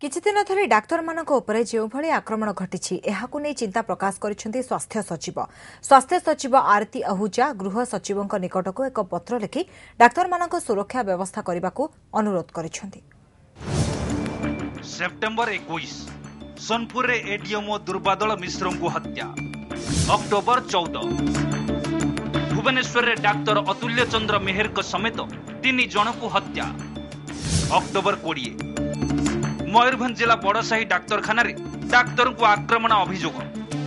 किछि दिन धरि डाक्तर मानक उपरे जो भली आक्रमण घटिछि एहाकु नै चिंता प्रकाश करिसेंति स्वास्थ्य सचिव आरती आहूजा गृह सचिवक निकटक एक पत्र लिखि डाक्तर मानक सुरक्षा व्यवस्था करने अनुरोध करिसेंति। सेप्टेम्बर 21 सोनपुर रे एडीएमओ दुर्बादल मिश्र को हत्या। अक्टोबर 14 भुवनेश्वर रे डाक्तर अतुल्य चंद्र मेहर समेत 3 जन को हत्या। अक्टोबर 20 मयूरभंज जिला बड़साही डाक्तरखाना डाक्तर को आक्रमण अभियोग।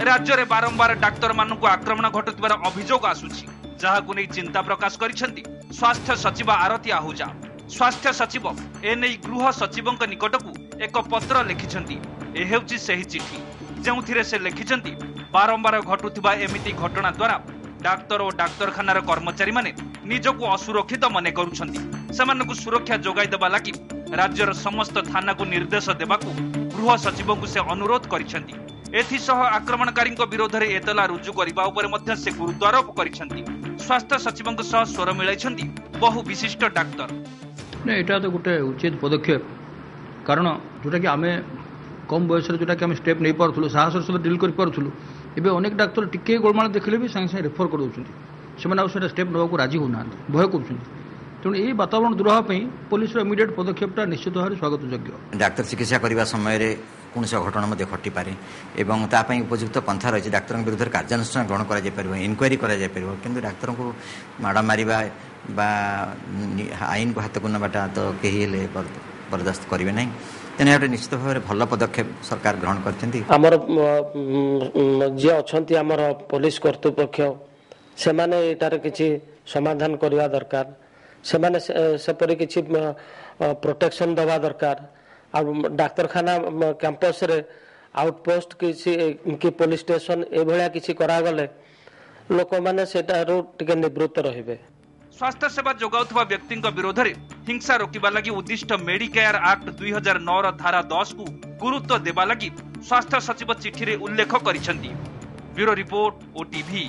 राज्य में बारंबार डाक्तर मान को आक्रमण घटुवर अभियोग आसुछि, जहाकु नै चिंता प्रकाश करिसेंति स्वास्थ्य सचिव आरती आहूजा। स्वास्थ्य सचिव एने गृह सचिवक निकटकू एक पत्र लिखिछंती। ए हेउछि सेही चिठी जेउथिरे से लिखिछंती बारंबार घटुथिबा एमिति घटना द्वारा डाक्तर और डाक्तरखानार कर्मचारी माने निजको असुरक्षित मने करुछंती। सेमानकु सुरक्षा जोगाई देबा लागि राज्यर समस्त थाना को निर्देश देबाकू गृह सचिव को से अनुरोध करिसेंती। एथिसह आक्रमणकारी विरोध में एतला रुजु करबा उपरे मध्य से गुरुत्वारोप करिसेंती। स्वास्थ्य सचिव सह स्वर मिलाइछंती बहु विशिष्ट डाक्तर। नहीं एटा तो गोटे उचित पदक्षेप, कारण जोटा कि आमे कम बयस जोटा कि आमे स्टेप नहीं पारथुलु, साहस सहित डील कर पारथुलु। एबे अनेक डाक्तर टिके गोलमाल देखले भी संगे संगे रेफर कर दउछंती। सेमाने आउ सेटा स्टेप नबाकू राजी होनांती, भय करूछंती। तेणु यही वातावरण दूर होगा पुलिस इमिडिएट पदक्षेपटा निश्चित भाव स्वागत योग्य। डाक्तर चिकित्सा करने समय कौन घटना घटी पारे और तापाई उपयुक्त पंथा रही डाक्तर विरुद्ध कार्यानुष्ठान ग्रहण कर इनक्वारी कर डाक्तर को माड़ मारे आईन को हाथ को नाटा तो कहीं बर्दास्त करेंगे ना। तेना गोटे निश्चित भाव में भल पदक्षेप सरकार ग्रहण कर जी अच्छा आम पुलिस कर्तृपक्ष से किसी समाधान करने दरकार, सेमाने सेपरी किछि प्रोटेक्शन दवा दरकार। आ डाक्तरखाना कैंपस रे आउटपोस्ट किछि कि पुलिस स्टेशन ए भलिया किछि करा गले लोक माने सेटारो टिके निवृत्त रहिबे। स्वास्थ्य सेवा जोगाउथबा व्यक्ति विरोध में हिंसा रोकबा लगी उद्दिष्ट मेडिकेयर एक्ट 2009 धारा 10 को गुरुत्व देबा लगी स्वास्थ्य सचिव चिठी रे उल्लेख करिसेंती। Bureau report OTV.